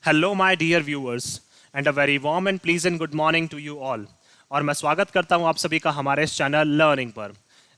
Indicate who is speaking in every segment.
Speaker 1: Hello my dear viewers and a very warm and pleasant good morning to you all. और मैं स्वागत करता हूं आप सभी का हमारे इस चैनल लर्निंग पर।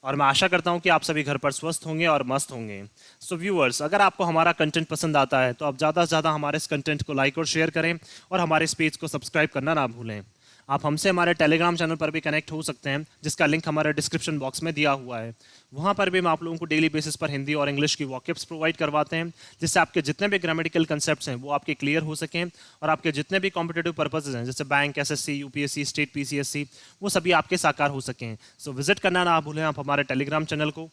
Speaker 1: और मैं आशा करता हूं कि आप सभी घर पर स्वस्थ होंगे और मस्त होंगे। सो व्यूअर्स, अगर आपको हमारा कंटेंट पसंद आता है तो आप ज़्यादा से ज़्यादा हमारे इस कंटेंट को लाइक और शेयर करें और हमारे इस पेज को सब्सक्राइब करना ना भूलें। आप हमसे हमारे टेलीग्राम चैनल पर भी कनेक्ट हो सकते हैं, जिसका लिंक हमारे डिस्क्रिप्शन बॉक्स में दिया हुआ है। वहाँ पर भी हम आप लोगों को डेली बेसिस पर हिंदी और इंग्लिश की वॉकअप्स प्रोवाइड करवाते हैं, जिससे आपके जितने भी ग्रामेटिकल कंसेप्ट्स हैं वो आपके क्लियर हो सकें और आपके जितने भी कॉम्पिटेटिव पर्पसेज हैं जैसे bank, SSC, UPSC, state PCSC, वो सभी आपके साकार हो सकें। सो विजिट करना ना भूलें आप हमारे टेलीग्राम चैनल को।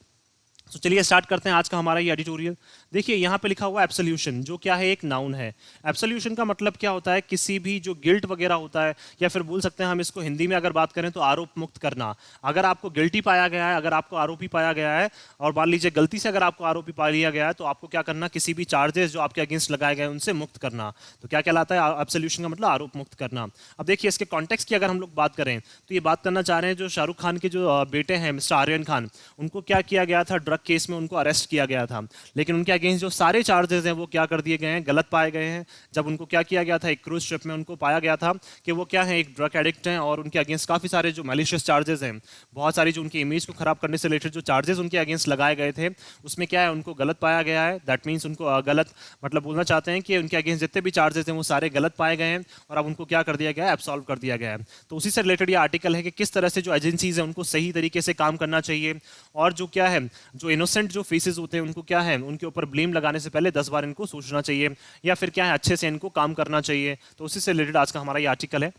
Speaker 1: तो चलिए स्टार्ट करते हैं आज का हमारा ये एडिटोरियल। देखिए यहाँ पे लिखा हुआ है एब्सोल्यूशन, जो क्या है एक नाउन है। एब्सोल्यूशन का मतलब क्या होता है, किसी भी जो गिल्ट वगैरह होता है, या फिर बोल सकते हैं हम इसको हिंदी में अगर बात करें तो आरोप मुक्त करना। अगर आपको गिल्टी पाया गया है, अगर आपको आरोपी पाया गया है, और मान लीजिए गलती से अगर आपको आरोपी पा लिया गया है, तो आपको क्या करना, किसी भी चार्जेस जो आपके अगेंस्ट लगाए गए हैं उनसे मुक्त करना। तो क्या कहलाता है एब्सोल्यूशन का मतलब आरोप मुक्त करना। अब देखिए इसके कॉन्टेक्स्ट की अगर हम लोग बात करें तो ये बात करना चाह रहे हैं जो शाहरुख खान के जो बेटे हैं मिस्टर आर्यन खान, उनको क्या किया गया था, ड्रग केस में उनको अरेस्ट किया गया था। लेकिन उनके अगेंस्ट जो सारे चार्जेस हैं वो क्या कर दिए गए हैं, गलत पाए गए हैं। जब उनको क्या किया गया था, एक क्रूज शिप में उनको पाया गया था कि वो क्या है, एक ड्रग एडिक्ट हैं, और उनके अगेंस्ट काफ़ी सारे जो मैलिशियस चार्जेस हैं, बहुत सारी जो उनकी इमेज को खराब करने से रिलेटेड जो चार्जेस उनके अगेंस्ट लगाए गए थे, उसमें क्या है, उनको गलत पाया गया है। दैट मीन्स उनको गलत मतलब बोलना चाहते हैं कि उनके अगेंस्ट जितने भी चार्जेस हैं वो सारे गलत पाए गए हैं, और अब उनको क्या कर दिया गया है, एब्सॉल्व कर दिया गया है। तो उसी से रिलेटेड ये आर्टिकल है कि किस तरह से जो एजेंसीज हैं उनको सही तरीके से काम करना चाहिए, और जो क्या है, जो इनोसेंट जो फेसेस होते हैं उनको क्या है, उनके ऊपर ब्लेम लगाने से पहले 10 बार इनको सोचना चाहिए, या फिर क्या है, अच्छे से इनको काम करना चाहिए। तो उसी से रिलेटेड आज का हमारा ये आर्टिकल है।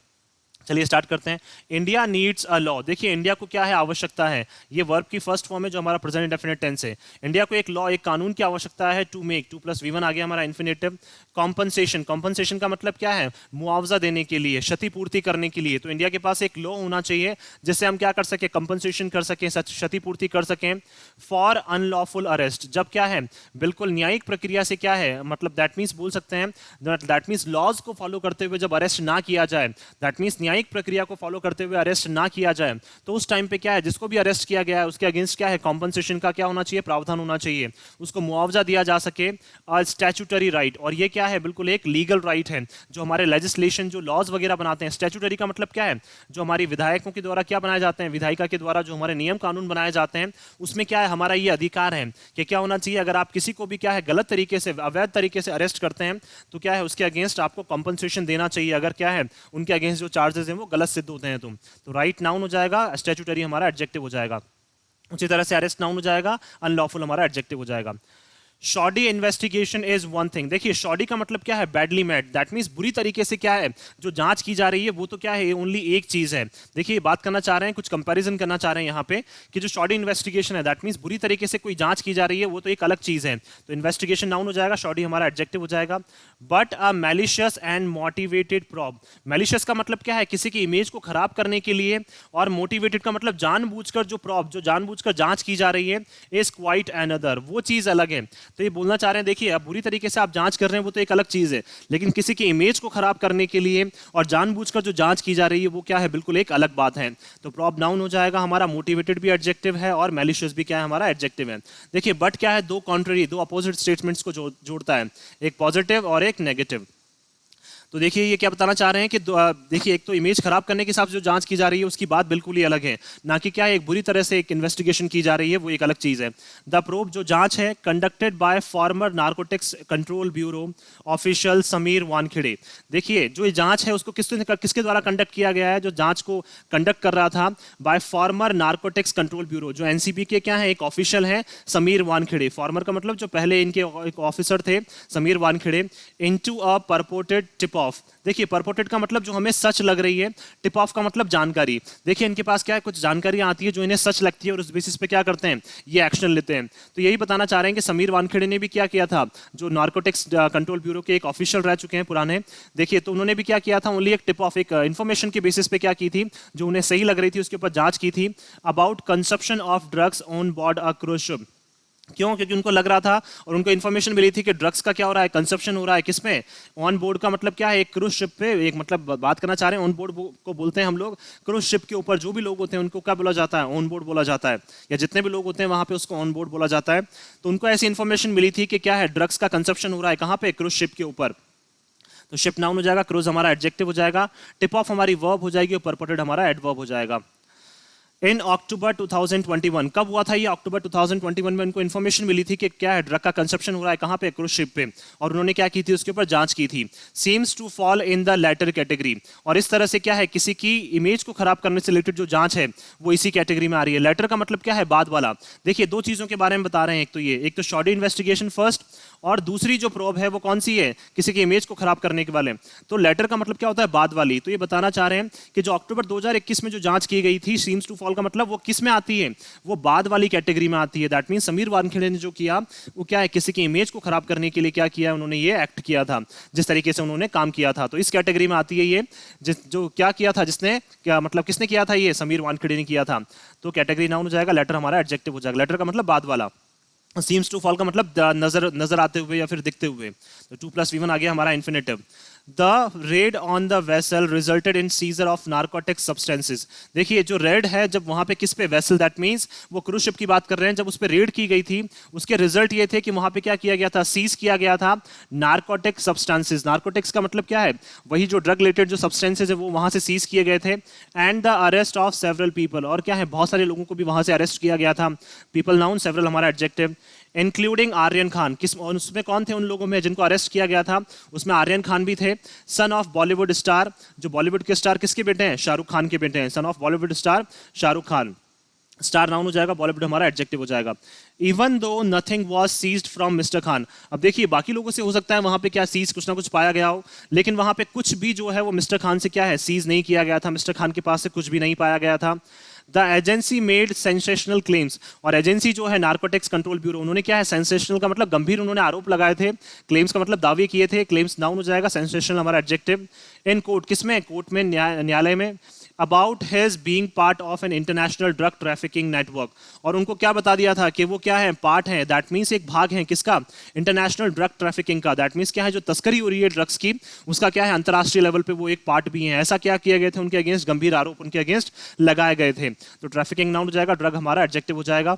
Speaker 1: चलिए स्टार्ट करते हैं। India needs a law. देखिए इंडिया को क्या है, आवश्यकता है। ये वर्ब की फर्स्ट फॉर्म है जो हमारा प्रेजेंट इंडेफिनिट टेंस है। इंडिया को एक लॉ, एक कानून की आवश्यकता है। टू मेक, टू प्लस वी1 आ गया हमारा इन्फिनेटिव। कॉम्पनसेशन, कॉम्पनसेशन का मतलब क्या है, मुआवजा देने के लिए, क्षतिपूर्ति करने के लिए। तो इंडिया के पास एक लॉ होना चाहिए जिससे हम क्या कर सके, कंपनसेशन कर सकें, क्षतिपूर्ति कर सकें। फॉर अनलॉफुल अरेस्ट, जब क्या है, बिल्कुल न्यायिक प्रक्रिया से क्या है, मतलब दैट मीन्स बोल सकते हैं, दैट मीन्स लॉज को फॉलो करते हुए जब अरेस्ट ना किया जाए, दैट मीन्स न्यायिक प्रक्रिया को फॉलो करते हुए अरेस्ट ना किया जाए, तो उस टाइम पे क्या है, जिसको भी अरेस्ट किया गया है उसके अगेंस्ट क्या है, कॉम्पनसेशन का क्या होना चाहिए, प्रावधान होना चाहिए, उसको मुआवजा दिया जा सके। स्टैट्यूटरी राइट, और ये क्या है, बिल्कुल एक लीगल राइट है। जो हमारे लेजिस्लेशन, जो लॉज वगैरह बनाते हैं, स्टैट्यूटरी का मतलब क्या है, जो हमारी विधायकों के द्वारा क्या बनाए जाते हैं, विधायिका के द्वारा जो हमारे नियम कानून बनाए जाते हैं, उसमें क्या है, हमारा ये अधिकार है कि क्या होना चाहिए, अगर आप किसी को भी क्या है गलत तरीके से, अवैध तरीके से अरेस्ट करते हैं, तो क्या है, उसके अगेंस्ट आपको कॉम्पनसेशन देना चाहिए, अगर क्या है, उनके अगेंस्ट जो चार्जेस हैं वो गलत सिद्ध होते हैं। तो राइट नाउन हो जाएगा, स्टैट्यूटरी हमारा एडजेक्टिव हो जाएगा। उसी तरह से अरेस्ट नाउन हो जाएगा, अनलॉफुल हमारा एडजेक्टिव हो जाएगा। Shoddy investigation is one thing. देखिए शॉडी का मतलब क्या है, बैडली मेड, दैट मीन्स बुरी तरीके से क्या है, जो जांच की जा रही है वो तो क्या है, ओनली एक चीज है। देखिए बात करना चाह रहे हैं, कुछ कंपैरिजन करना चाह रहे हैं यहाँ पे, कि जो शॉडी इन्वेस्टिगेशन है दैट मीन्स बुरी तरीके से कोई जांच की जा रही है, वो तो एक अलग चीज है। तो इन्वेस्टिगेशन नाउन हो जाएगा, शॉडी हमारा एडजेक्टिव हो जाएगा। But a malicious and motivated probe, malicious का मतलब क्या है, किसी की इमेज को खराब करने के लिए, और मोटिवेटेड का मतलब जानबूझकर जो प्रॉब, जो जानबूझकर जांच की जा रही है, इज क्वाइट अनदर, वो चीज अलग है। तो ये बोलना चाह रहे हैं, देखिए अब बुरी तरीके से आप जांच कर रहे हैं वो तो एक अलग चीज है, लेकिन किसी की इमेज को खराब करने के लिए और जानबूझकर जो जांच की जा रही है वो क्या है, बिल्कुल एक अलग बात है। तो प्रॉब नाउन हो जाएगा हमारा, मोटिवेटेड भी एडजेक्टिव है और मैलिशियस भी क्या है, हमारा एडजेक्टिव है। देखिए बट क्या है, दो कॉन्ट्ररी, दो अपोजिट स्टेटमेंट्स को जोड़ता है, एक पॉजिटिव और एक नेगेटिव। तो देखिए ये क्या बताना चाह रहे हैं कि देखिए एक तो इमेज खराब करने के हिसाब से जो जांच की जा रही है उसकी बात बिल्कुल ही अलग है, ना कि क्या एक बुरी तरह से एक इन्वेस्टिगेशन की जा रही है, वो एक अलग चीज है। द प्रोब, जो जांच है, conducted by farmer narcotics control bureau official Sameer Wankhede. देखिए जो ये जांच है उसको किसके द्वारा कंडक्ट किया गया है, जो जांच को कंडक्ट कर रहा था, bye farmer narcotics control bureau, जो एनसीबी के क्या है, एक ऑफिशियल है, समीर वानखेड़े। फॉर्मर का मतलब जो पहले इनके एक ऑफिसर थे, Sameer Wankhede. Into a purported tip off, देखिए परपोर्टेड का मतलब जो हमें सच लग रही है, टिप ऑफ का मतलब जानकारी। देखिए इनके पास क्या है, कुछ जानकारियां आती है जो इन्हें सच लगती है और उस बेसिस पे क्या करते हैं, ये एक्शन लेते हैं। तो यही बताना चाह रहे हैं कि समीर वानखेड़े ने भी क्या किया था, जो नार्कोटिक्स कंट्रोल ब्यूरो के एक ऑफिशियल रह चुके हैं पुराने, देखिए तो उन्होंने भी क्या किया था, ओनली एक टिप ऑफ, एक इंफॉर्मेशन के बेसिस पे क्या की थी, जो उन्हें सही लग रही थी उसके ऊपर जांच की थी, about consumption of drugs on board a cruise ship. क्यों, क्योंकि उनको लग रहा था और उनको इन्फॉर्मेशन मिली थी कि ड्रग्स का क्या हो रहा है, कंजप्शन हो रहा है, किसमें, ऑन बोर्ड का मतलब क्या है, एक क्रूज शिप पे, एक मतलब बात करना चाह रहे हैं ऑन बोर्ड को बोलते हैं हम लोग, क्रूज शिप के ऊपर जो भी लोग होते हैं उनको क्या बोला जाता है, ऑन बोर्ड बोला जाता है, या जितने भी लोग होते हैं वहां पे उसको ऑन बोर्ड बोला जाता है। तो उनको ऐसी इन्फॉर्मेशन मिली थी कि क्या है, ड्रग्स का कंजप्शन हो रहा है, कहाँ पे, क्रूज शिप के ऊपर। तो शिप नाउन हो जाएगा, क्रूज हमारा एडजेक्टिव हो जाएगा, टिप ऑफ हमारी वर्ब हो जाएगी और परपोर्टेड हमारा एडवर्ब हो जाएगा। इन अक्टूबर 2021, कब हुआ था ये? अक्टूबर 2021 में उनको इन्फॉर्मेशन मिली थी कि क्या है, ड्रग का कंजप्शन हो रहा है कहाँ पे, क्रूज शिप पे, और उन्होंने क्या की थी, उसके ऊपर जांच की थी। Seems to fall in the latter category, और इस तरह से क्या है, किसी की इमेज को खराब करने से रिलेटेड जो जांच है वो इसी कैटेगरी में आ रही है। लेटर का मतलब क्या है, बाद वाला। देखिए दो चीजों के बारे में बता रहे हैं, एक तो शॉर्ट इन्वेस्टिगेशन फर्स्ट, और दूसरी जो प्रोब है वो कौन सी है, किसी की इमेज को खराब करने के वाले। तो लेटर का मतलब क्या होता है, बाद वाली। तो ये बताना चाह रहे हैं कि जो अक्टूबर 2021 में जो जांच की गई थी, सीम्स टू फॉल का मतलब वो किस में आती है, वो बाद वाली कैटेगरी में आती है। दैट मीन समीर वानखेड़े ने जो किया वो क्या है, किसी की इमेज को खराब करने के लिए क्या किया उन्होंने, ये एक्ट किया था, जिस तरीके से उन्होंने काम किया था, तो इस कैटेगरी में आती है ये। जो क्या किया था, जिसने क्या मतलब, किसने किया था, ये समीर वानखेड़े ने किया था। तो कैटेगरी नाउन हो जाएगा, लेटर हमारा एडजेक्टिव हो जाएगा। लेटर का मतलब बाद वाला, सीम्स टू फॉल का मतलब नजर आते हुए या फिर दिखते हुए। तो 2+V1 आ गया हमारा infinitive. The red on the vessel resulted in scissor of narcotic substances. देखिए जो रेड है, जब वहां पे किस पे, वेसल, दैट मींस वो क्रूज शिप की बात कर रहे हैं, जब उस पे रेड की गई थी उसके रिजल्ट ये थे कि वहां पे क्या किया गया था, सीज किया गया था नार्कोटिक सब्सटेंसेस। नार्कोटिक्स का मतलब क्या है, वही जो ड्रग रिलेटेड जो सब्सटेंसेस है वो वहां से सीज किए गए थे। And the arrest of several people, और क्या है, बहुत सारे लोगों को भी वहां से अरेस्ट किया गया था। पीपल नाउन, सेवरल हमारा एडजेक्टिव। इंक्लूडिंग आर्यन खान, किस, उसमें कौन थे उन लोगों में जिनको अरेस्ट किया गया था, उसमें आर्यन खान भी थे। सन ऑफ बॉलीवुड स्टार, जो बॉलीवुड के स्टार किसके बेटे हैं, शाहरुख खान के बेटे हैं। Son of Bollywood star Shahrukh Khan, star noun हो जाएगा, बॉलीवुड हमारा एडजेक्टिव हो जाएगा। Even though nothing was seized from mister Khan. अब देखिए बाकी लोगों से हो सकता है वहां पे क्या सीज, कुछ ना कुछ पाया गया हो, लेकिन वहां पे कुछ भी जो है वो मिस्टर खान से क्या है, सीज नहीं किया गया था। मिस्टर खान के पास से कुछ भी नहीं पाया गया था। The agency made sensational claims, और एजेंसी जो है नार्कोटिक्स कंट्रोल ब्यूरो, उन्होंने क्या है, सेंसेशनल का मतलब गंभीर, उन्होंने आरोप लगाए थे। क्लेम्स का मतलब दावे किए थे। क्लेम्स नाउन हो जाएगा, सेंसेशनल हमारा एडजेक्टिव। इन कोर्ट, किसमें, कोर्ट में, न्यायालय में। About his being part of an international drug trafficking network, और उनको क्या बता दिया था कि वो क्या है, पार्ट है, दैट मीन्स एक भाग है किसका, इंटरनेशनल ड्रग ट्रैफिकिंग का। दैट मीन्स क्या है, जो तस्करी हो रही है ड्रग्स की, उसका क्या है, अंतर्राष्ट्रीय लेवल पे वो एक पार्ट भी है। ऐसा क्या किए गए थे उनके अगेंस्ट, गंभीर आरोप उनके अगेंस्ट लगाए गए थे। तो ट्रैफिकिंग नाउन हो जाएगा, ड्रग हमारा एडजेक्टिव हो जाएगा।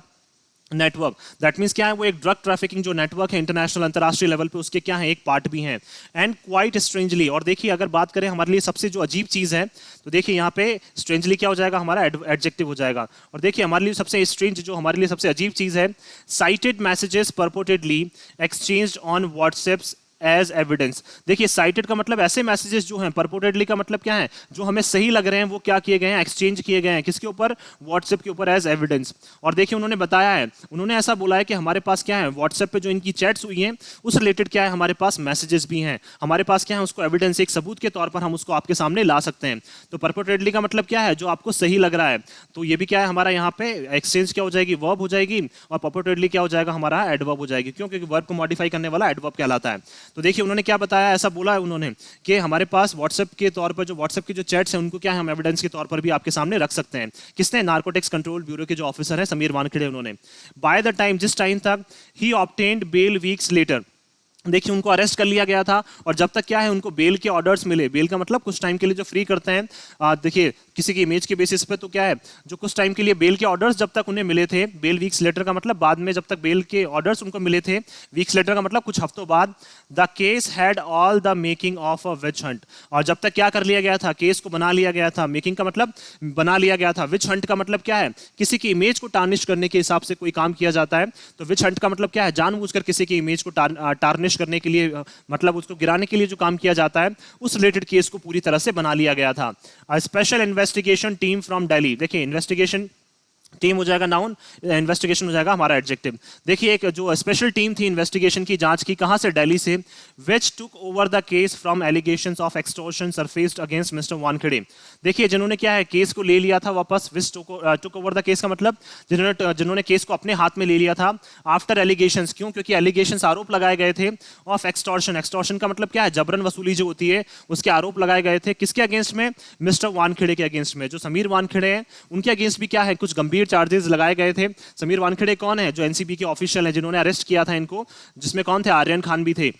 Speaker 1: नेटवर्क, दैट मीन्स क्या है, वो एक ड्रग ट्रैफिकिंग जो नेटवर्क है इंटरनेशनल, अंतर्राष्ट्रीय लेवल पे, उसके क्या है, एक पार्ट भी है। एंड क्वाइट स्ट्रेंजली, और देखिए अगर बात करें हमारे लिए सबसे जो अजीब चीज है, तो देखिए यहाँ पे स्ट्रेंजली क्या हो जाएगा, हमारा एडजेक्टिव हो जाएगा। और देखिए हमारे लिए सबसे स्ट्रेंज, जो हमारे लिए सबसे अजीब चीज है, cited messages purportedly exchanged on WhatsApp as evidence. देखिए साइटेड का मतलब ऐसे मैसेजेस जो हैं, परपोर्टेडली का मतलब क्या है, जो हमें सही लग रहे हैं, वो क्या किए गए हैं, एक्सचेंज किए गए हैं, किसके ऊपर, व्हाट्सएप के ऊपर, एज एविडेंस। और देखिए उन्होंने बताया है, उन्होंने ऐसा बोला है कि हमारे पास क्या है, व्हाट्सएप पे जो इनकी चैट्स हुई हैं उस रिलेटेड क्या है, हमारे पास मैसेजेस भी हैं, हमारे पास क्या है, उसको एविडेंस, एक सबूत के तौर पर हम उसको आपके सामने ला सकते हैं। तो परपोर्टेडली का मतलब क्या है, जो आपको सही लग रहा है। तो ये भी क्या है हमारा, यहाँ पे एक्सचेंज क्या हो जाएगी, वर्ब हो जाएगी, और परपोर्टेडली क्या हो जाएगा, हमारा एडवर्ब हो जाएगी, क्योंकि वर्ब को मॉडिफाई करने वाला एडवर्ब कहलाता है। तो देखिए उन्होंने क्या बताया, ऐसा बोला है उन्होंने कि हमारे पास व्हाट्सएप के तौर पर, जो व्हाट्सएप की जो चैट्स हैं उनको क्या है, हम एविडेंस के तौर पर भी आपके सामने रख सकते हैं। किसने, नार्कोटिक्स कंट्रोल ब्यूरो के जो ऑफिसर हैं समीर वानखेड़े, उन्होंने। बाय द टाइम, जिस टाइम तक ही ऑब्टेन्ड बेल वीक्स लेटर, देखिए उनको अरेस्ट कर लिया गया था, और जब तक क्या है उनको बेल के ऑर्डर्स मिले, बेल का मतलब कुछ टाइम के लिए जो फ्री करते हैं, देखिए किसी की इमेज के बेसिस पे, तो क्या है, जो कुछ टाइम के लिए बेल के ऑर्डर्स जब तक उन्हें मिले थे, बेल वीक्स लेटर का मतलब बाद में जब तक बेल के ऑर्डर्स उनको मिले थे, वीक्स लेटर का मतलब कुछ हफ्तों बाद, the case had all the making of a witch hunt, और जब तक क्या कर लिया गया था, केस को बना लिया गया था, मेकिंग का मतलब बना लिया गया था, विच हंट का मतलब क्या है, किसी की इमेज को टार्निश करने के हिसाब से कोई काम किया जाता है। तो विच हंट का मतलब क्या है, जानबूझकर किसी की इमेज को टार्निश करने के लिए, मतलब उसको गिराने के लिए जो काम किया जाता है, उस रिलेटेड केस को पूरी तरह से बना लिया गया था। Special investigation team from Delhi, देखिए इन्वेस्टिगेशन टीम हो जाएगा नाउन, इन्वेस्टिगेशन हो जाएगा हमारा एडजेक्टिव। देखिए एक जो स्पेशल टीम थी इन्वेस्टिगेशन की, जांच की, कहां से, दिल्ली से, which took over the case from allegations of extortion surfaced against mister Wankhede. देखिए जिन्होंने क्या है, केस को ले लिया था वापस, विच टुक ओवर द केस का मतलब जिन्होंने केस को अपने हाथ में ले लिया था, आफ्टर एलिगेशंस, क्यों, क्योंकि एलिगेशंस, आरोप लगाए गए थे, ऑफ एक्सटॉर्शन, एक्सटॉर्शन का मतलब क्या है, जबरन वसूली जो होती है, उसके आरोप लगाए गए थे, किसके अगेंस्ट में, मिस्टर वानखेड़े के अगेंस्ट में। जो समीर वानखेड़े हैं उनके अगेंस्ट भी क्या है, कुछ गंभीर चार्जेस लगाए गए थे। समीर वानखेड़े कौन है, जो एनसीबी के ऑफिशियल हैं जिन्होंने अरेस्ट किया था इनको, जिसमें कौन थे, आर्यन खान भी थे।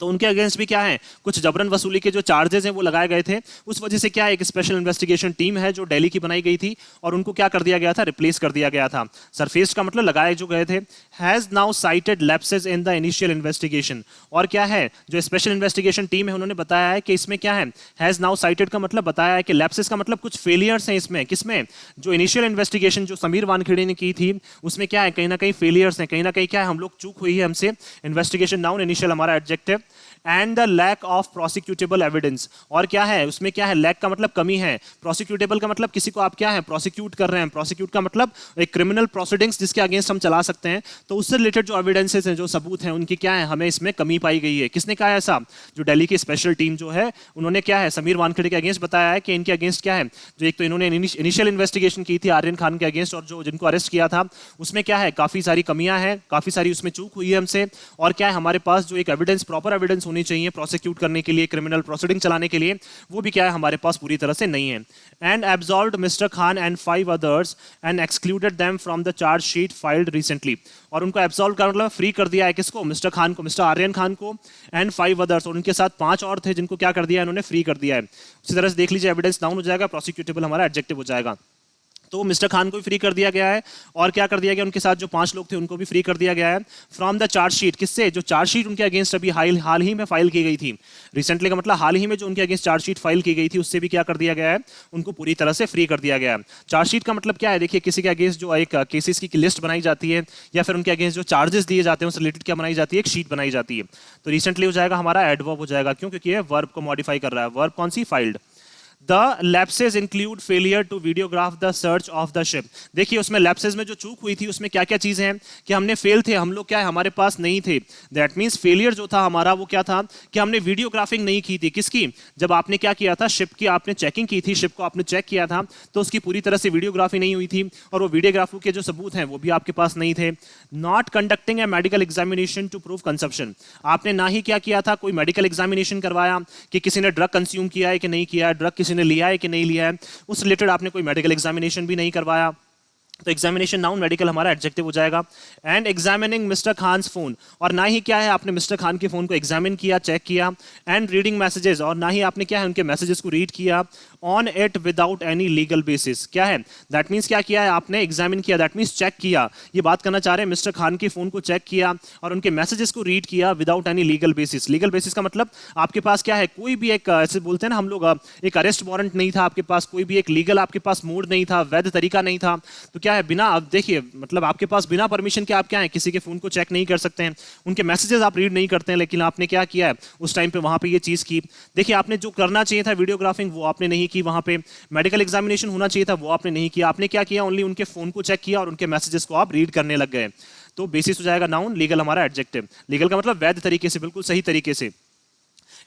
Speaker 1: तो उनके अगेंस्ट भी क्या है, कुछ जबरन वसूली के जो चार्जेस हैं वो लगाए गए थे। उस वजह से क्या है, एक स्पेशल इन्वेस्टिगेशन टीम है जो दिल्ली की बनाई गई थी और उनको क्या कर दिया गया था, रिप्लेस कर दिया गया था। सरफेस का मतलब लगाए जो गए थे। Has now cited lapses in the initial investigation. और क्या है, जो स्पेशल इन्वेस्टिगेशन टीम है उन्होंने बताया है कि इसमें क्या है, हैज नाउ साइटेड का मतलब बताया है कि लैप्सेस का मतलब कुछ फेलियर्स हैं इसमें। किसमें, जो इनिशियल इन्वेस्टिगेशन जो समीर वानखेड़े ने की थी उसमें क्या है, कहीं ना कहीं फेलियर्स हैं, कहीं ना कहीं क्या है, हम लोग चूक हुई है हमसे। इन्वेस्टिगेशन नाउन, इनिशियल हमारा adjective. And the lack of prosecutable evidence. और क्या है उसमें, क्या है, लैक का मतलब कमी है, प्रोसिक्यूटेबल का मतलब किसी को आप क्या है, प्रोसिक्यूट कर रहे हैं। प्रोसिक्यूट का मतलब एक क्रिमिनल प्रोसीडिंग्स जिसके अगेंस्ट हम चला सकते हैं। तो उससे रिलेटेड जो एविडेंसेस हैं, जो सबूत हैं, उनकी क्या है, हमें इसमें कमी पाई गई है। किसने कहा ऐसा, जो दिल्ली की स्पेशल टीम जो है उन्होंने क्या है, समीर वानखेड़े के अगेंस्ट बताया है कि इनके अगेंस्ट क्या है, जो एक तो इन्होंने इनिशियल इन्वेस्टिगेशन की थी आर्यन खान के अगेंस्ट और जो जिनको अरेस्ट किया था उसमें क्या है, काफी सारी कमियां हैं, काफी सारी उसमें चूक हुई है हमसे। और क्या है, हमारे पास जो एक एविडेंस, प्रॉपर एविडेंस होनी चाहिए प्रोसिक्यूट करने के लिए, क्रिमिनल प्रोसीडिंग चलाने के लिए, वो भी क्या है, हमारे पास पूरी तरह से नहीं है। And absolved mister Khan and 5 others and excluded them from the charge sheet filed recently. और उनको एब्सॉल्व कर मतलब फ्री कर दिया है, किसको, मिस्टर खान को, मिस्टर आर्यन खान को, एंड 5 अदर्स, और उनके साथ 5 और थे जिनको क्या कर दिया है, इन्होंने फ्री कर दिया है। उसी तरह से देख लीजिए, एविडेंस नाउन हो जाएगा, प्रोसिक्यूटेबल हमारा एडजेक्टिव हो जाएगा। तो मिस्टर खान को भी फ्री कर दिया गया है और क्या कर दिया गया, उनके साथ जो 5 लोग थे उनको भी फ्री कर दिया गया है फ्रॉम द चार्जशीट। किससे, जो चार्जशीट उनके अगेंस्ट अभी हाल ही में फाइल की गई थी। रिसेंटली का मतलब हाल ही में जो उनके अगेंस्ट चार्जशीट फाइल की गई थी उससे भी क्या कर दिया गया है, उनको पूरी तरह से फ्री कर दिया गया है। चार्जशीट का मतलब क्या है, देखिए किसी के अगेंस्ट जो एक केसेस की लिस्ट बनाई जाती है या फिर उनके अगेंस्ट जो चार्जेस दिए जाते हैं उससे रिलेटेड क्या बनाई जाती है, एक शीट बनाई जाती है। तो रिसेंटली हो जाएगा हमारा एडवर्ब हो जाएगा, क्यों, क्योंकि ये वर्ब को मॉडिफाई कर रहा है। वर्ब कौन सी, filed. The lapses include failure to videograph the search of the ship। देखिए उसमें lapses में जो चूक हुई थी उसमें क्या क्या चीजें हैं, कि हमने फेल थे, हम लोग क्या है, हमारे पास नहीं थे। दैट मीन्स फेलियर जो था हमारा वो क्या था, कि हमने वीडियोग्राफिंग नहीं की थी। किसकी, जब आपने क्या किया था, शिप की आपने चेकिंग की थी, शिप को आपने चेक किया था तो उसकी पूरी तरह से वीडियोग्राफी नहीं हुई थी और वो वीडियोग्राफी के जो सबूत हैं वो भी आपके पास नहीं थे। Not conducting a medical examination to prove conception. आपने ना ही क्या किया था, कोई मेडिकल एग्जामिनेशन करवाया कि किसी ने ड्रग कंज्यूम किया है कि नहीं किया है, ड्रग किसी ने लिया है कि नहीं लिया है, उस रिलेटेड आपने कोई मेडिकल एग्जामिनेशन भी नहीं करवाया। तो एग्जामिनेशन नाउन, मेडिकल हमारा एडजेक्टिव हो जाएगा। And examining mister Khan's phone, और ना ही क्या है, आपने मिस्टर खान के फोन को एग्जामिन किया, चेक किया। एंड रीडिंग मैसेजेस, और ना ही आपने क्या है, उनके मैसेजेस को रीड किया। On it without any legal basis, क्या है, दैट मीन्स क्या किया है, आपने एग्जामिन किया, दैट मीन्स चेक किया। ये बात करना चाह रहे हैं, मिस्टर खान के फोन को चेक किया और उनके मैसेजेस को रीड किया without any legal basis. Legal basis का मतलब आपके पास क्या है, कोई भी एक, ऐसे बोलते हैं ना हम लोग, एक अरेस्ट वारंट नहीं था आपके पास, कोई भी एक लीगल आपके पास मोड नहीं था, वैध तरीका नहीं था। तो क्या है, बिना, अब देखिए मतलब आपके पास बिना परमिशन के आप क्या है, किसी के फोन को चेक नहीं कर सकते हैं, उनके मैसेजेस आप रीड नहीं करते हैं, लेकिन आपने क्या किया है उस टाइम पे वहां पे ये चीज की। देखिए आपने जो करना चाहिए था वीडियोग्राफिंग वो आपने नहीं की, वहां पे मेडिकल एग्जामिनेशन होना चाहिए था वो आपने नहीं किया। आपने क्या किया, ओनली उनके फोन को चेक किया और उनके मैसेजेस को आप रीड करने लग गए। तो बेसिस हो जाएगा नाउन, लीगल हमारा एडजेक्टिव। लीगल का मतलब वैध तरीके से, बिल्कुल सही तरीके से।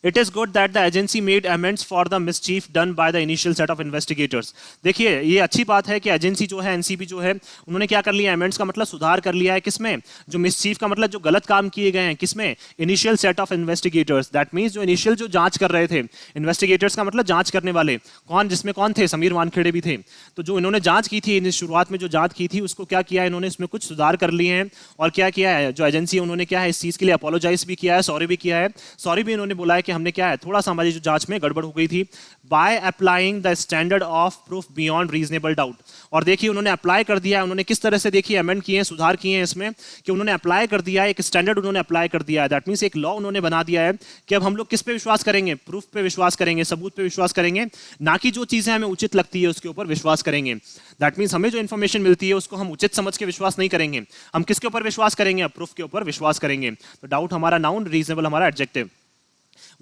Speaker 1: It is good that the agency made amends for the mischief done by the initial set of investigators। देखिए ये अच्छी बात है कि एजेंसी जो है, एनसीबी जो है, उन्होंने क्या कर लिया, अमेंड्स का मतलब सुधार कर लिया है। किसमें, जो मिसचीफ का मतलब जो गलत काम किए गए हैं, किसमें, initial set of investigators. That means जो इनिशियल जो जांच कर रहे थे, इन्वेस्टिगेटर्स का मतलब जांच करने वाले, कौन, जिसमें कौन थे, समीर वानखेड़े भी थे। तो जो इन्होंने जांच की थी, शुरुआत में जो जांच की थी उसको क्या किया इन्होंने, इसमें कुछ सुधार कर लिए हैं। और क्या किया है, जो एजेंसी है उन्होंने क्या है, इस चीज के लिए अपोलोजाइज भी किया है, सॉरी भी किया है। सॉरी भी इन्होंने बोला है कि हमने क्या है, थोड़ा हमारी जो जांच में गड़बड़ हो गई थी। By applying the standard of proof beyond reasonable doubt. और देखिए उन्होंने अप्लाई कर दिया है, उन्होंने किस तरह से देखिए अमेंड किए हैं, सुधार किए हैं इसमें, कि उन्होंने अप्लाई कर दिया है, एक स्टैंडर्ड उन्होंने अप्लाई कर दिया है। दैट मींस एक लॉ उन्होंने बना दिया है कि अब हम लोग किस पे विश्वास करेंगे, प्रूफ पे विश्वास करेंगे, सबूत पे विश्वास करेंगे, ना कि जो चीजें हमें उचित लगती है उसके ऊपर विश्वास करेंगे। दैट मींस हमें जो इन्फॉर्मेशन मिलती है उसको हम उचित समझ के विश्वास नहीं करेंगे, हम किसके ऊपर विश्वास करेंगे, प्रूफ के ऊपर विश्वास करेंगे। तो डाउट हमारा नाउन, रीजनेबल हमारा adjective.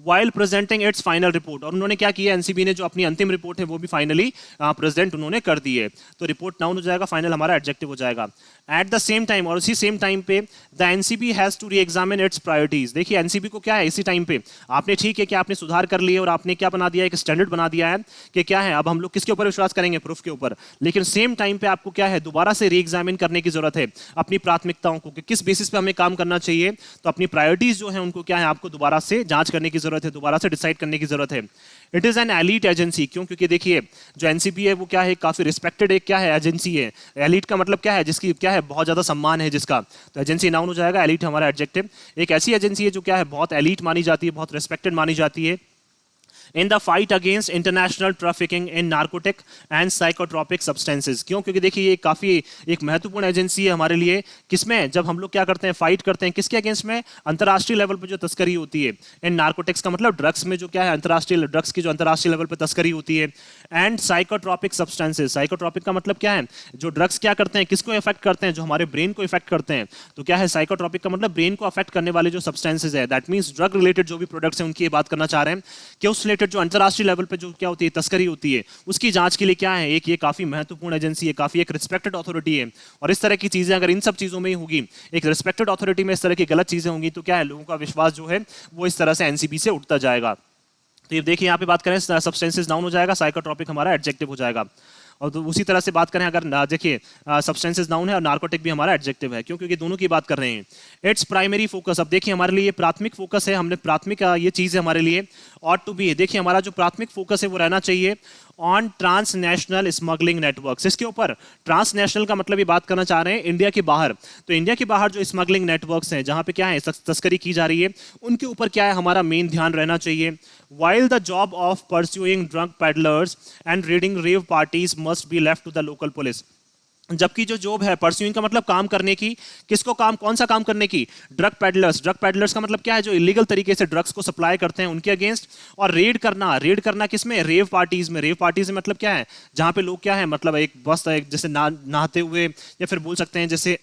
Speaker 1: while presenting its final report, और उन्होंने क्या किया, एनसीबी ने जो अपनी अंतिम रिपोर्ट है वो भी फाइनली प्रेजेंट उन्होंने कर दी है। तो रिपोर्ट नाउन हो जाएगा, फाइनल हमारा एडजेक्टिव हो जाएगा। एट द सेम टाइम, और उसी सेम टाइम पे the NCB has to reexamine its priorities. देखिए एनसीबी को क्या है, इसी टाइम पे आपने ठीक है कि आपने सुधार कर लिए और आपने क्या बना दिया, एक स्टैंडर्ड बना दिया है कि क्या है, अब हम लोग किसके ऊपर विश्वास करेंगे, प्रूफ के ऊपर। लेकिन सेम टाइम पे आपको क्या है, दोबारा से री एग्जामिन करने की जरूरत है अपनी प्राथमिकताओं को, कि किस बेसिस पे हमें काम करना चाहिए। तो अपनी प्रायोरिटीज जो है उनको क्या है, आपको दोबारा से जांच करने करने की जरूरत है, दोबारा से डिसाइड करने की जरूरत है। It is an elite agency, क्यों? क्योंकि देखिए जो एनसीबी है वो क्या है, काफी रिस्पेक्टेड एक क्या है एजेंसी है। एलीट का मतलब क्या है, जिसकी क्या है बहुत ज्यादा सम्मान है जिसका, तो एजेंसी नाउन हो जाएगा, एलीट हमारा एडजेक्टिव। एक ऐसी एजेंसी है जो क्या है बहुत एलीट मानी जाती है, बहुत रिस्पेक्टेड मानी जाती है in the fight against international trafficking in narcotic and psychotropic substances. क्यों? क्योंकि देखिए ये काफी एक महत्वपूर्ण एजेंसी है हमारे लिए, किसमें, जब हम लोग क्या करते हैं फाइट करते हैं किसके अगेंस्ट में, अंतर्राष्ट्रीय लेवल पर जो तस्करी होती है। इन नार्कोटिक्स का मतलब ड्रग्स में जो क्या है अंतर्राष्ट्रीय ड्रग्स की जो अंतर्राष्ट्रीय लेवल पर तस्करी होती है। एंड साइकोट्रॉपिक सब्सटेंसेज, साइकोट्रॉपिक का मतलब क्या है, जो ड्रग्स क्या करते हैं किसको इफेक्ट करते हैं, जो हमारे ब्रेन को इफेक्ट करते हैं। तो क्या है साइकोट्रॉपिक का मतलब ब्रेन को अफेक्ट करने वाले जो सब्सटेंसेज है, दैट मींस ड्रग रिलेटेड जो भी प्रोडक्ट्स हैं उनकी ये बात करना चाह रहे हैं कि उस रिलेटेड जो अंतर्राष्ट्रीय लेवल पे जो क्या होती है तस्करी होती है उसकी जांच के लिए क्या है एक ये काफी महत्वपूर्ण एजेंसी है, काफी एक रिस्पेक्टेड अथॉरिटी है। और इस तरह की चीजें अगर इन सब चीजों में ही होगी, एक रिस्पेक्टेड अथॉरिटी में इस तरह की गलत चीजें होंगी, तो क्या है लोगों का विश्वास जो है वो इस तरह से एनसीबी से उठता जाएगा। तो ये देखिए यहाँ पे बात करें सब्सटेंसेस नाउन हो जाएगा, साइकोट्रॉपिक हमारा एडजेक्टिव हो जाएगा। और तो उसी तरह से बात करें अगर देखिए सब्सटेंसेस नाउन है और नार्कोटिक भी हमारा एडजेक्टिव है, क्यों? क्योंकि दोनों की बात कर रहे हैं। इट्स प्राइमरी फोकस, अब देखिए हमारे लिए ये प्राथमिक फोकस है, हमने प्राथमिक ये चीज है हमारे लिए ऑट टू बी, देखिए हमारा जो प्राथमिक फोकस है वो रहना चाहिए ऑन ट्रांसनेशनल स्मगलिंग नेटवर्क्स। इसके ऊपर ट्रांसनेशनल का मतलब ये बात करना चाह रहे हैं इंडिया के बाहर, तो इंडिया के बाहर जो स्मगलिंग नेटवर्क्स हैं जहां पे क्या है तस्करी की जा रही है उनके ऊपर क्या है हमारा मेन ध्यान रहना चाहिए। while the job of pursuing drug peddlers and raiding rave parties must be left to the local police, जबकि जो जॉब है परस्यूइंग का मतलब काम करने की, किसको काम, कौन सा काम करने की, ड्रग पेडलर्स। ड्रग पेडलर्स का मतलब क्या है, जो इलीगल तरीके से ड्रग्स को सप्लाई करते हैं उनके अगेंस्ट। और रेड करना, रेड करना किसमें, रेव पार्टीज में। रेव पार्टीज में मतलब क्या है, जहां पे लोग क्या है मतलब एक बस एक जैसे नहाते हुए, या फिर बोल सकते हैं जैसे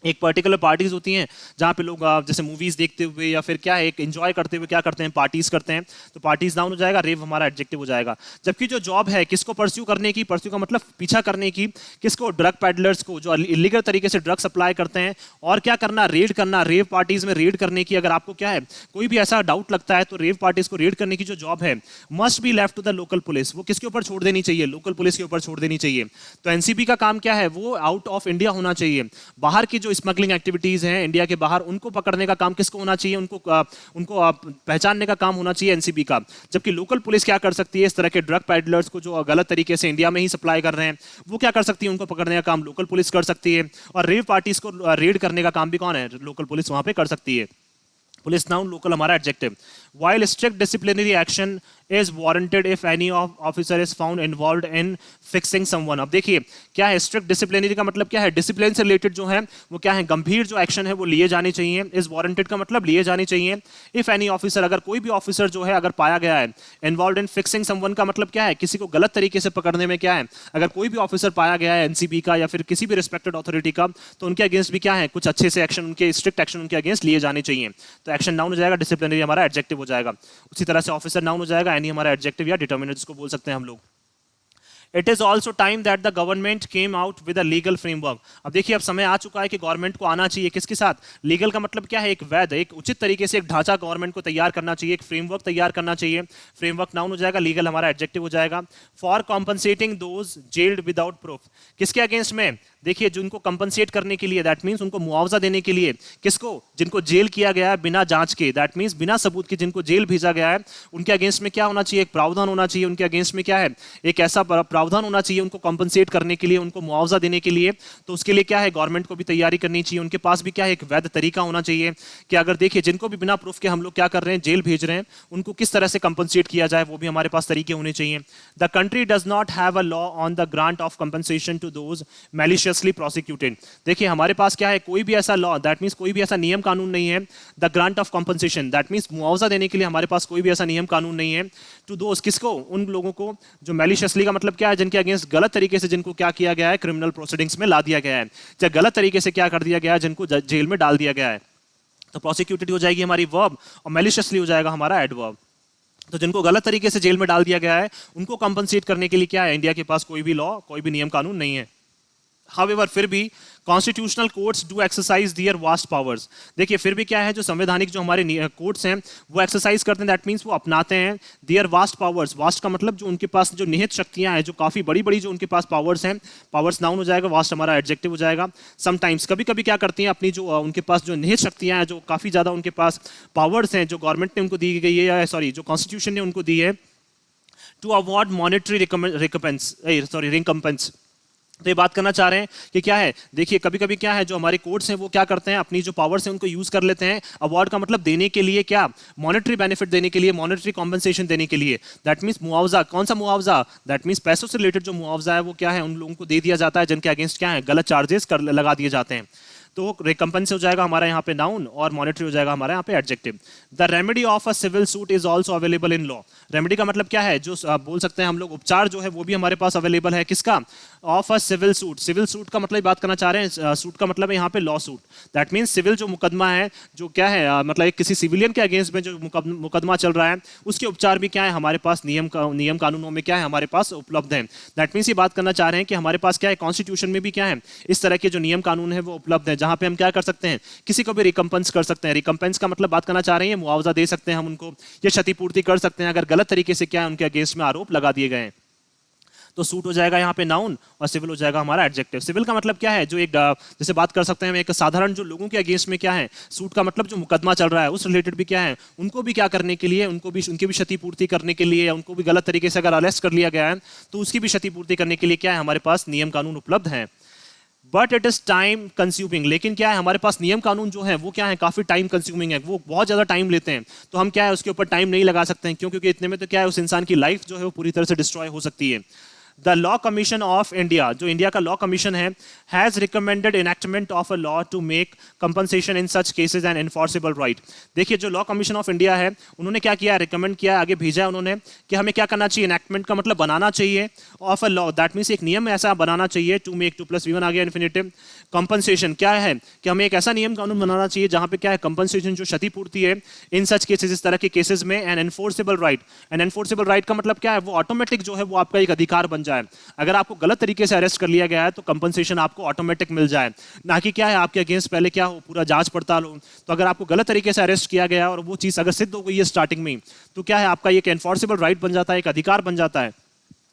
Speaker 1: एक पर्टिकुलर पार्टीज होती हैं जहाँ पे लोग जैसे मूवीज देखते हुए या फिर क्या है एक एंजॉय करते हुए क्या करते हैं पार्टीज करते हैं, तो पार्टीज नाउन हो जाएगा, रेव हमारा एडजेक्टिव हो जाएगा। जबकि जो जॉब है किसको परस्यू करने की, परस्यू का मतलब पीछा करने की, किसको, ड्रग पैडलर्स को जो इलीगल तरीके से ड्रग सप्लाई करते हैं। और क्या करना, रेड करना, रेव पार्टीज में रेड करने की। अगर आपको क्या है कोई भी ऐसा डाउट लगता है तो रेव पार्टीज को रेड करने की जो जॉब है must be left to the local police, वो किसके ऊपर छोड़ देनी चाहिए, लोकल पुलिस के ऊपर छोड़ देनी चाहिए। तो एनसीबी का काम क्या है, वो आउट ऑफ इंडिया होना चाहिए। बाहर की जो स्मगलिंग एक्टिविटी हैं इंडिया के बाहर उनको पकड़ने का काम किसको होना चाहिए, उनको पहचानने का काम होना चाहिए एनसीबी का। जबकि लोकल पुलिस क्या कर सकती है, इस तरह के ड्रग पैडलर्स को जो गलत तरीके से इंडिया में ही सप्लाई कर रहे हैं वो क्या कर सकती है, उनको पकड़ने का काम लोकल पुलिस कर सकती है। और रेव पार्टीज को रेड करने का काम भी कौन है, लोकल पुलिस वहां पे कर सकती है। पुलिस नाउन, लोकल हमारा adjective. While strict disciplinary action is warranted if any officer is found involved in fixing someone। अब देखिए क्या है स्ट्रिक्ट डिसिप्लिनरी का मतलब क्या है, डिसिप्लिन से रिलेटेड जो है वो क्या है गंभीर जो एक्शन है वो लिए जाने चाहिए। इज वारंटेड का मतलब लिए जाने चाहिए। इफ एनी ऑफिसर, अगर कोई भी ऑफिसर जो है अगर पाया गया है, इन्वॉल्व इन फिक्सिंग समवन का मतलब क्या है, किसी को गलत तरीके से पकड़ने में क्या है, अगर कोई भी ऑफिसर पाया गया है एनसीबी का या फिर किसी भी रिस्पेक्टेड अथॉरिटी का, तो उनके अगेंस्ट भी क्या है कुछ अच्छे से एक्शन, उनके स्ट्रिक्ट एक्शन उनके अगेंस्ट लिए जाने चाहिए। तो एक्शन नाउन हो जाएगा, डिसिप्लिनरी हमारा एडजेक्टिव हो जाएगा। उसी तरह से ऑफिसर नाउन हो जाएगा, एनी हमारा एडजेक्टिव या डिटरमिनर जिसको बोल सकते हैं हम लोग। It is also time that the government came out with a legal framework. अब देखिए अब समय आ चुका है कि गवर्नमेंट को आना चाहिए किसके साथ, लीगल का मतलब क्या है एक वैध, एक उचित तरीके से एक ढांचा गवर्नमेंट को तैयार करना चाहिए, एक फ्रेमवर्क तैयार करना चाहिए। फ्रेमवर्क नाउन हो जाएगा, लीगल हमारा एडजेक्टिव हो जाएगा। For compensating those gelled without proof, किसके अगेंस्ट में, देखिए जिनको कंपनसेट करने के लिए, दैट मींस उनको मुआवजा देने के लिए, किसको, जिनको जेल किया गया है बिना जांच के, दैट मींस बिना सबूत के जिनको जेल भेजा गया है उनके अगेंस्ट में क्या होना चाहिए, एक प्रावधान होना चाहिए। उनके अगेंस्ट में क्या है एक ऐसा प्रावधान होना चाहिए उनको कंपनसेट करने के लिए, उनको मुआवजा देने के लिए। तो उसके लिए क्या है गवर्नमेंट को भी तैयारी करनी चाहिए, उनके पास भी क्या है एक वैध तरीका होना चाहिए कि अगर देखिए जिनको भी बिना प्रूफ के हम लोग क्या कर रहे हैं जेल भेज रहे हैं उनको किस तरह से कंपनसेट किया जाए, वो भी हमारे पास तरीके होने चाहिए। The country does not have a law on the grant of compensation to those maliciously prosecuted. देखिए हमारे पास क्या है कोई भी ऐसा लॉ, दैट मींस कोई भी ऐसा नियम कानून नहीं है। The grant of compensation, that means मुआवजा देने के लिए हमारे पास कोई भी ऐसा नियम कानून नहीं है। टू दोज, किसको, उन लोगों को जो मैलिशियसली का मतलब क्या है जिनके अगेंस्ट गलत तरीके से जिनको क्या किया गया है क्रिमिनल प्रोसीडिंग्स में ला दिया गया है, या गलत तरीके से क्या कर दिया गया है जिनको जेल में डाल दिया गया है। तो प्रोसिक्यूटेड हो जाएगी हमारी वर्ब और मैलिशियसली हो जाएगा हमारा एडवर्ब। तो जिनको गलत तरीके से जेल में डाल दिया गया है उनको कंपनसेट करने के लिए क्या है इंडिया के पास कोई भी लॉ, कोई भी नियम कानून नहीं है। However, फिर भी constitutional courts do exercise their vast powers. देखिए फिर भी क्या है, जो संवैधानिक जो हमारे कोर्ट्स हैं वो एक्सरसाइज करते हैं, दैट मीन्स वो अपनाते हैं दियर वास्ट पावर्स। वास्ट का मतलब जो उनके पास जो निहित शक्तियां हैं, जो काफ़ी बड़ी बड़ी जो उनके पास पावर्स हैं, पावर्स नाउन हो जाएगा, वास्ट हमारा एडजेक्टिव हो जाएगा। समटाइम्स कभी कभी क्या करती हैं, अपनी जो उनके पास जो निहित शक्तियां हैं, जो काफ़ी ज़्यादा उनके पास पावर्स हैं, जो गवर्नमेंट ने उनको दी गई है, या सॉरी जो कॉन्स्टिट्यूशन ने उनको दी है, टू अवॉर्ड मॉनेटरी रिकम्पेंस। तो ये बात करना चाह रहे हैं कि क्या है, देखिए कभी कभी क्या है, जो हमारे कोर्ट्स हैं वो क्या करते हैं, अपनी जो पावर्स हैं उनको यूज कर लेते हैं अवार्ड का मतलब देने के लिए, क्या मॉनेटरी बेनिफिट देने के लिए, मॉनेटरी कॉम्पनसेशन देने के लिए। दैट मीन्स मुआवजा। कौन सा मुआवजा? दैट मीन्स पैसों से रिलेटेड जो मुआवजा है वो क्या है, उन लोगों को दे दिया जाता है जिनके अगेंस्ट क्या है, गलत चार्जेस कर लगा दिए जाते हैं। तो रिकम्पेंस हो जाएगा हमारा यहाँ पे नाउन, और मॉनेटरी हो जाएगा हमारा यहाँ पे adjective. The remedy of a civil suit is also available in law. Remedy का मतलब क्या है, जो बोल सकते हैं हम लोग उपचार जो है वो भी हमारे पास अवेलेबल है, किसका? Of a civil suit. Civil suit का मतलब बात करना चाह रहे हैं, सूट का मतलब है यहाँ पे lawsuit. That means civil जो मुकदमा है, जो क्या है मतलब एक किसी सिविलियन के अगेंस्ट में जो मुकदमा चल रहा है, उसके उपचार भी क्या है हमारे पास, नियम कानूनों में क्या है हमारे पास उपलब्ध है। दैट मीन्स ये बात करना चाह रहे हैं कि हमारे पास क्या है, कॉन्स्टिट्यूशन में भी क्या है, इस तरह के जो नियम कानून है वो उपलब्ध है, जहां पे हम क्या कर सकते हैं, किसी को भी रिकम्पेंस कर सकते हैं। रिकम्पेंस का मतलब बात करना चाह रहे हैं, मुआवजा दे सकते हैं हम उनको, या क्षतिपूर्ति कर सकते हैं अगर गलत तरीके से क्या है उनके अगेंस्ट में आरोप लगा दिए गए हैं। तो सूट हो जाएगा यहाँ पे नाउन, और सिविल हो जाएगा हमारा एडजेक्टिव। सिविल का मतलब क्या है, जो एक जैसे बात कर सकते हैं हम एक साधारण जो लोगों के अगेंस्ट में क्या है, सूट का मतलब जो मुकदमा चल रहा है उस रिलेटेड भी क्या है, उनको भी क्या करने के लिए, उनको भी उनकी भी क्षतिपूर्ति करने के लिए, या उनको भी गलत तरीके से अगर अरेस्ट कर लिया गया है तो उसकी भी क्षतिपूर्ति करने के लिए क्या है हमारे पास नियम कानून उपलब्ध है। But it is time consuming. लेकिन क्या है, हमारे पास नियम कानून जो है वो क्या है, काफी टाइम कंज्यूमिंग है, वो बहुत ज्यादा टाइम लेते हैं। तो हम क्या है उसके ऊपर टाइम नहीं लगा सकते हैं, क्यों? क्योंकि इतने में तो क्या है, उस इंसान की लाइफ जो है वो पूरी तरह से डिस्ट्रॉय हो सकती है। The law commission of India, जो इंडिया का लॉ कमीशन है, has recommended enactment of a law to make compensation in such cases and enforceable right. देखिए जो लॉ कमीशन ऑफ इंडिया है उन्होंने क्या किया, रिकमेंड किया, आगे भेजा है उन्होंने कि हमें क्या करना चाहिए, इनेक्टमेंट का मतलब बनाना चाहिए, of a law that means एक नियम ऐसा बनाना चाहिए, टू मेक, टू प्लस वी1 आ गया इन्फिनिटिव। कंपनसेशन क्या है कि हमें एक ऐसा नियम कानून बनाना चाहिए जहां पे क्या है, कंपनसेशन जो क्षतिपूर्ति है इन सच केसेस, इस तरह के केसेस में, an enforceable right. An enforceable right का मतलब क्या है, वो ऑटोमेटिक जो है वो आपका एक अधिकार बन जाए। अगर आपको गलत तरीके से अरेस्ट कर लिया गया है तो कंपनसेशन आपको ऑटोमेटिक मिल जाए, ना कि क्या है आपके अगेंस्ट पहले क्या हो, पूरा जांच पड़ताल हो। तो अगर आपको गलत तरीके से अरेस्ट किया गया और वो चीज अगर सिद्ध हो गई है स्टार्टिंग में, तो क्या है आपका एक एनफोर्सेबल राइट बन जाता है, एक अधिकार बन जाता है।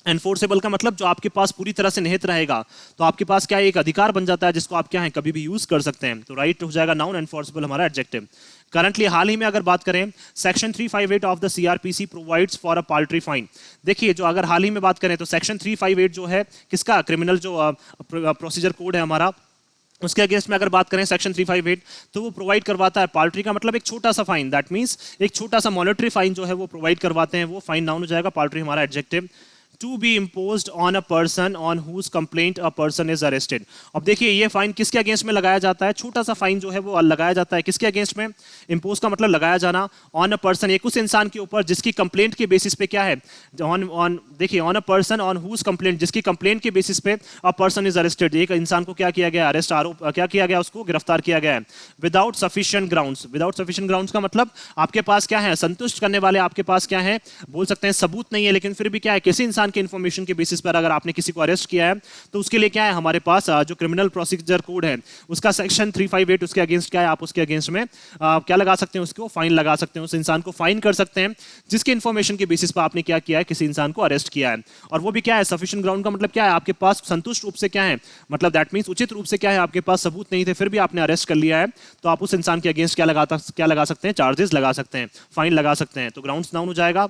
Speaker 1: एनफोर्सेबल का मतलब जो आपके पास पूरी तरह से निहित रहेगा, तो आपके पास क्या है, एक अधिकार बन जाता है जिसको आप क्या है कभी भी यूज कर सकते हैं। तो राइट हो जाएगा नाउन, एनफोर्सेबल हमारा एडजेक्टिव। करंटली हाल ही में अगर बात करें, section 358 of the CrPC provides for a paltry fine. देखिए जो अगर हाल ही में बात करें तो सेक्शन 358 जो है किसका, क्रिमिनल जो प्रोसीजर कोड है हमारा, उसके अगेंस्ट में अगर बात करें सेक्शन 358, तो वो प्रोवाइड करवाता है पाल्ट्री का मतलब एक छोटा सा फाइन। दैट मींस एक छोटा सा मॉनेटरी फाइन जो है वो प्रोवाइड करवाते हैं, वो फाइन नाउन हो जाएगा, पाल्ट्री हमारा adjective. To be imposed on a person on whom complaint a person is arrested. अब देखिए ये फाइन किसके अगेंस्ट में लगाया जाता है, छोटा सा फाइन जो है वो लगाया जाता है किसके अगेंस्ट में, इम्पोज का मतलब लगाया जाना, ऑन अ पर्सन एक उस इंसान के ऊपर जिसकी कंप्लेंट के बेसिस पे क्या है, ऑन देखिए on a person on whom complaint, जिसकी कंप्लेंट के बेसिस पे अ पर्सन इज अरेस्टेड, एक इंसान को क्या किया गया, अरेस्ट, आरोप क्या किया गया, उसको गिरफ्तार किया गया है। Without sufficient grounds. Without sufficient grounds का मतलब आपके पास क्या है, संतुष्ट करने वाले आपके पास क्या है, बोल सकते हैं सबूत नहीं है, लेकिन फिर भी क्या है, किसी इंसान के इन्फॉर्मेशन के बेसिस पर अगर आपने किसी को अरेस्ट किया है तो उसके लिए क्या है हमारे पास जो क्रिमिनल प्रोसीजर कोड है उसका सेक्शन 358 उसके अगेंस्ट क्या है, आप उसके अगेंस्ट में क्या लगा सकते हैं, उसको फाइन लगा सकते हैं, उस इंसान को फाइन कर सकते हैं जिसके इन्फॉर्मेशन के बेसिस पर आपने क्या किया है, किसी इंसान को अरेस्ट किया है। और वो भी क्या है, सफिशिएंट ग्राउंड का मतलब क्या है, आपके पास संतुष्ट रूप से क्या है, मतलब दैट मींस उचित रूप से क्या है, आपके पास सबूत नहीं थे फिर भी आपने अरेस्ट कर लिया है, तो आप उस इंसान के अगेंस्ट क्या लगा सकते हैं, चार्जेस लगा सकते हैं, फाइन लगा सकते हैं। तो ग्राउंड्स नाउन हो जाएगा,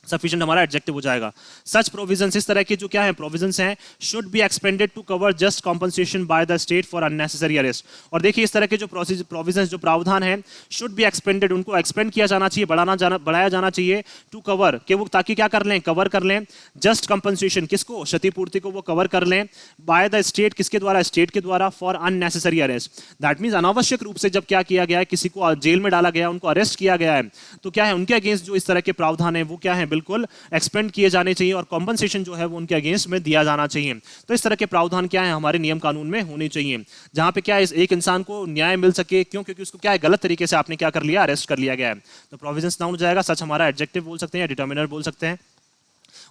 Speaker 1: सफिशिएंट हमारा एडजेक्टिव हो जाएगा। सच प्रोविजंस, इस तरह के जो क्या है प्रोविजंस हैं, should be expanded to cover just compensation by the state for unnecessary arrest. और देखिए इस तरह के जो प्रोविजंस जो प्रावधान है, शुड बी एक्सपेंडेड, उनको एक्सपेंड किया जाना चाहिए, बढ़ाया जाना चाहिए, टू कवर के वो ताकि क्या कर लें, कवर कर लें, जस्ट कॉम्पनसेशन किसको, क्षतिपूर्ति को वो कवर कर लें, बाय द स्टेट किसके द्वारा, स्टेट के द्वारा, for unnecessary arrest. That means अनावश्यक रूप से जब क्या किया गया है, किसी को जेल में डाला गया, उनको अरेस्ट किया गया है, तो क्या है उनके अगेंस्ट जो इस तरह के प्रावधान है वो क्या है बिल्कुल एक्सपेंड किए जाने चाहिए और कॉम्पनसेशन जो है वो उनके अगेंस्ट में दिया जाना चाहिए। तो इस तरह के प्रावधान क्या है हमारे नियम कानून में होने चाहिए, जहां पे क्या है एक इंसान को न्याय मिल सके, क्यों, क्योंकि उसको क्या है गलत तरीके से आपने क्या कर लिया, अरेस्ट कर लिया गया है। तो प्रोविजंस नाउन हो जाएगा, सच हमारा एडजेक्टिव बोल सकते हैं या डिटर्मिनर बोल सकते हैं।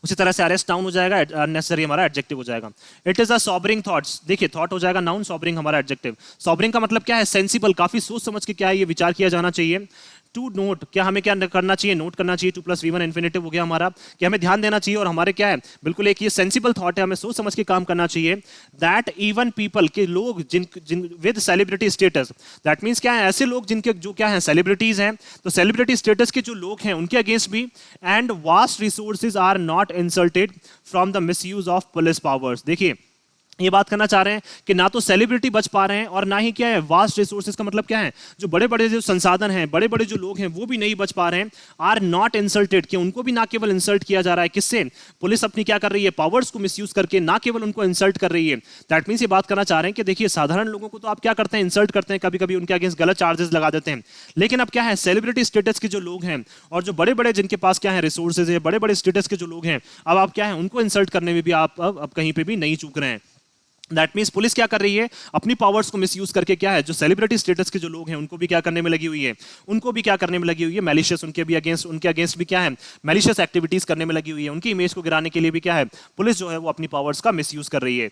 Speaker 1: उसी तरह से अरेस्ट नाउन हो जाएगा, अननेसेसरी हमारा एडजेक्टिव हो जाएगा। इट इज अ सॉबरिंग थॉट्स, देखिए थॉट हो जाएगा नाउन, सॉबरिंग हमारा एडजेक्टिव। सॉबरिंग का मतलब क्या है? सेंसिबल, काफी सोच समझ के क्या है ये विचार किया जाना चाहिए। टू नोट, क्या हमें क्या करना चाहिए? नोट करना चाहिए। टू प्लस वी1 इन्फिनेटिव हो गया हमारा, कि हमें ध्यान देना चाहिए और हमारे क्या है, बिल्कुल एक ये सेंसिबल थॉट है, हमें सोच समझ के काम करना चाहिए। दैट इवन पीपल, के लोग जिन with celebrity status, that means क्या है, ऐसे लोग जिनके जो क्या है सेलिब्रिटीज हैं, तो सेलिब्रिटी स्टेटस के जो लोग हैं उनके अगेंस्ट भी, and vast resources are not insulated from the misuse of police powers. देखिए ये बात करना चाह रहे हैं कि ना तो सेलिब्रिटी बच पा रहे हैं और ना ही क्या है वास्ट रिसोर्सेज का मतलब क्या है, जो बड़े बड़े जो संसाधन हैं, बड़े बड़े जो लोग हैं वो भी नहीं बच पा रहे हैं। आर नॉट इंसल्टेड, कि उनको भी ना केवल इंसल्ट किया जा रहा है, किससे? पुलिस अपनी क्या कर रही है, पावर्स को मिसयूज करके, ना केवल उनको इंसल्ट कर रही है। दैट मीन्स ये बात करना चाह रहे हैं कि देखिए साधारण लोगों को तो आप क्या करते हैं, इंसल्ट करते हैं, कभी कभी उनके अगेंस्ट गलत चार्जेस लगा देते हैं, लेकिन अब क्या है सेलिब्रिटी स्टेटस के जो लोग हैं और जो बड़े बड़े जिनके पास क्या है रिसोर्सेज है, बड़े बड़े स्टेटस के जो लोग हैं, अब आप क्या है उनको इंसल्ट करने में भी आप अब कहीं पे भी नहीं चूक रहे हैं। दैट मीन्स पुलिस क्या कर रही है, अपनी पावर्स को मिसयूज करके क्या है, जो सेलिब्रिटी स्टेटस के जो लोग हैं उनको भी क्या करने में लगी हुई है, उनको भी क्या करने में लगी हुई है, मैलिशियस, उनके अगेंस्ट भी क्या है, मैलिशियस एक्टिविटीज करने में लगी हुई है। उनकी इमेज को गिराने के लिए भी क्या है, पुलिस जो है वो अपनी पावर्स का मिसयूज कर रही है।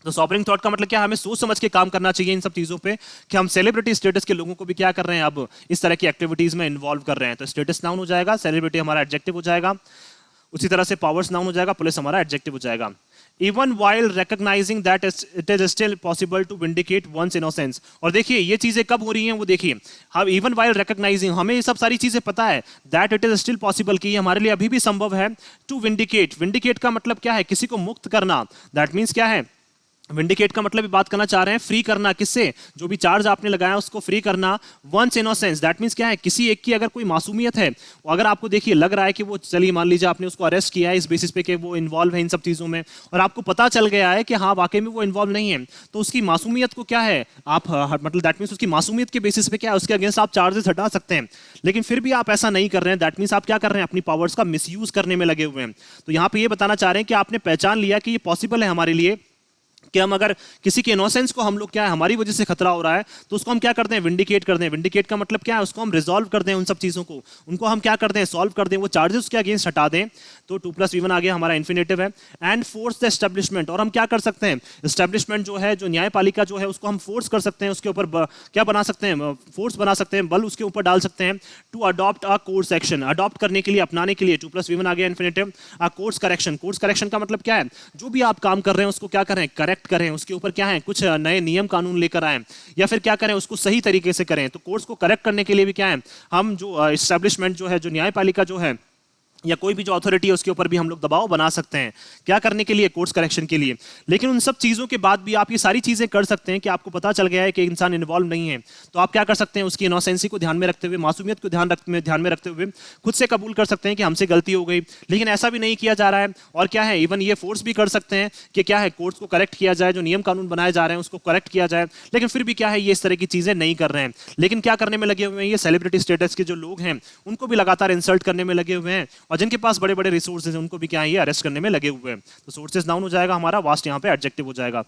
Speaker 1: तो सॉबरिंग थॉट का मतलब क्या है, हमें सोच समझ के काम करना चाहिए इन सब चीजों पे, कि हम सेलिब्रिटी स्टेटस के लोगों को भी क्या कर रहे हैं, अब इस तरह की एक्टिविटीज में इन्वॉल्व कर रहे हैं। तो स्टेटस नाउन हो जाएगा, सेलिब्रिटी हमारा एडजेक्टिव हो जाएगा, उसी तरह से पावर्स नाउन हो जाएगा, पुलिस हमारा एडजेक्टिव हो जाएगा। Even while recognizing that it is still possible to vindicate one's innocence, और देखिए ये चीजें कब हो रही हैं वो देखिए, हम even while recognizing, हमें ये सब सारी चीजें पता है, that it is still possible, कि ये हमारे लिए अभी भी संभव है, to vindicate का मतलब क्या है, किसी को मुक्त करना। that means क्या है, विंडिकेट का मतलब बात करना चाह रहे हैं फ्री करना, किससे, जो भी चार्ज आपने लगाया उसको फ्री करना। वंस इनोसेंस, दैट मींस क्या है, किसी एक की अगर कोई मासूमियत है, अगर आपको देखिए लग रहा है कि वो, चलिए मान लीजिए आपने उसको अरेस्ट किया है इस बेसिस पे कि वो इन्वॉल्व है इन सब चीजों में, और आपको पता चल गया है कि हाँ वाकई में वो इन्वॉल्व नहीं है, तो उसकी मासूमियत को क्या है आप मतलब दैट मीन्स उसकी मासूमियत के बेसिस पे क्या है, उसके अगेंस्ट आप चार्जेस हटा सकते हैं। लेकिन फिर भी आप ऐसा नहीं कर रहे हैं, दैट मीन्स आप क्या कर रहे हैं, अपनी पावर्स का मिसयूज करने में लगे हुए हैं। तो यहाँ पे ये बताना चाह रहे हैं कि आपने पहचान लिया कि ये पॉसिबल है हमारे लिए, कि हम अगर किसी के इनोसेंस को हम लोग क्या है हमारी वजह से खतरा हो रहा है, तो उसको हम क्या करते हैं, विंडिकेट करते हैं। विंडिकेट का मतलब क्या है, उसको हम रिजॉल्व कर दें, उन सब चीजों को, उनको हम क्या करते हैं, सॉल्व कर दें, वो चार्जेस उसके अगेंस्ट हटा दें। तो 2 + V1 आ गया हमारा इन्फिनेटिव है। एंड फोर्स द एस्टेब्लिशमेंट, और हम क्या कर सकते हैं, एस्टेब्लिशमेंट जो है, जो न्यायपालिका जो है, उसको हम फोर्स कर सकते हैं, उसके ऊपर क्या बना सकते हैं, फोर्स बना सकते हैं, बल उसके ऊपर डाल सकते हैं। To adopt a course action, adopt करने के लिए, अपनाने के लिए, 2 + V1 आ गया infinitive. A course correction, course correction का मतलब क्या है, जो भी आप काम कर रहे हैं उसको क्या करें, करेक्ट करें, उसके ऊपर क्या है कुछ नए नियम कानून लेकर आए, या फिर क्या करें उसको सही तरीके से करें। तो कोर्स को करेक्ट करने के लिए भी क्या है, हम जो एस्टेब्लिशमेंट जो है, जो न्यायपालिका जो है, या कोई भी जो अथॉरिटी है उसके ऊपर भी हम लोग दबाव बना सकते हैं, क्या करने के लिए, कोर्स करेक्शन के लिए। लेकिन उन सब चीजों के बाद भी आप ये सारी चीजें कर सकते हैं कि आपको पता चल गया है कि इंसान इन्वॉल्व नहीं है, तो आप क्या कर सकते हैं, उसकी इनोसेंसी को ध्यान में रखते हुए, मासूमियत को ध्यान में रखते हुए खुद से कबूल कर सकते हैं कि हमसे गलती हो गई, लेकिन ऐसा भी नहीं किया जा रहा है। और क्या है, इवन ये फोर्स भी कर सकते हैं कि क्या है, कोर्स को करेक्ट किया जाए, जो नियम कानून बनाए जा रहे हैं उसको करेक्ट किया जाए, लेकिन फिर भी क्या है, ये इस तरह की चीजें नहीं कर रहे हैं। लेकिन क्या करने में लगे हुए हैं, ये सेलिब्रिटी स्टेटस के जो लोग हैं उनको भी लगातार इंसल्ट करने में लगे हुए हैं, और जिनके पास बड़े बड़े रिसोर्सेज हैं उनको भी क्या है, ये अरेस्ट करने में लगे हुए हैं। तो सोर्सेज नाउन हो जाएगा हमारा, वास्ट यहाँ पे एडजेक्टिव हो जाएगा।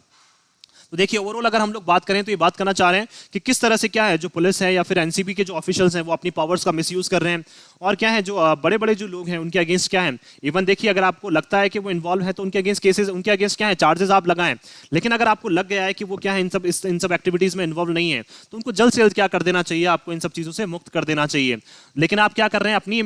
Speaker 1: तो देखिए ओवरऑल अगर हम लोग बात करें तो ये बात करना चाह रहे हैं कि किस तरह से क्या है, जो पुलिस है या फिर एनसीबी के जो ऑफिशियल्स हैं वो अपनी पावर्स का मिसयूज कर रहे हैं, और क्या है जो बड़े बड़े जो लोग हैं उनके अगेंस्ट क्या है, इवन देखिए अगर आपको लगता है कि वो इन्वॉल्व है तो उनके अगेंस्ट केसेस, उनके अगेंस्ट क्या है चार्जेस आप लगाएं। लेकिन अगर आपको लग गया है कि वो क्या है इन सब एक्टिविटीज में इन्वॉल्व नहीं है, तो उनको जल्द से जल्द क्या कर देना चाहिए, आपको इन सब चीजों से मुक्त कर देना चाहिए। लेकिन आप क्या कर रहे हैं, अपनी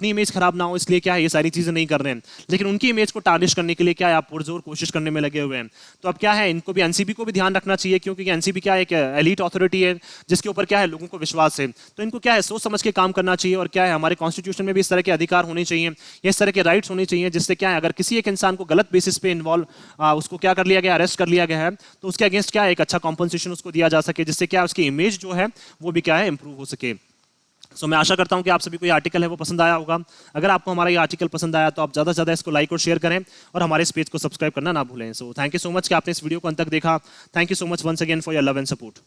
Speaker 1: इमेज खराब ना हो इसलिए क्या है ये सारी चीजें नहीं कर रहे हैं, लेकिन उनकी इमेज को टार्निश करने के लिए क्या है आप पुरजोर कोशिश करने में लगे हुए हैं। तो अब क्या है, इनको भी, एनसीबी को भी ध्यान रखना चाहिए, क्योंकि एनसीबी क्या है, एक एलीट अथॉरिटी है जिसके ऊपर क्या है लोगों को विश्वास है। तो इनको क्या है सोच समझ के काम करना चाहिए, और क्या है हमारे कॉन्स्टिट्यूशन में भी इस तरह के अधिकार होने चाहिए, इस तरह के राइट्स होने चाहिए, जिससे क्या है अगर किसी एक इंसान को गलत बेसिस पे उसको क्या कर लिया गया, अरेस्ट कर लिया गया है, तो उसके अगेंस्ट क्या है एक अच्छा कॉम्पनसेशन उसको दिया जा सके, जिससे क्या उसकी इमेज जो है वो भी क्या है इंप्रूव हो सके। मैं आशा करता हूं कि आप सभी को ये आर्टिकल है वो पसंद आया होगा। अगर आपको हमारा ये आर्टिकल पसंद आया तो आप ज़्यादा से ज़्यादा इसको लाइक और शेयर करें, और हमारे इस पेज को सब्सक्राइब करना ना भूलें। थैंक यू सो मच कि आपने इस वीडियो को अंत तक देखा। Thank you so much once again for your love and support.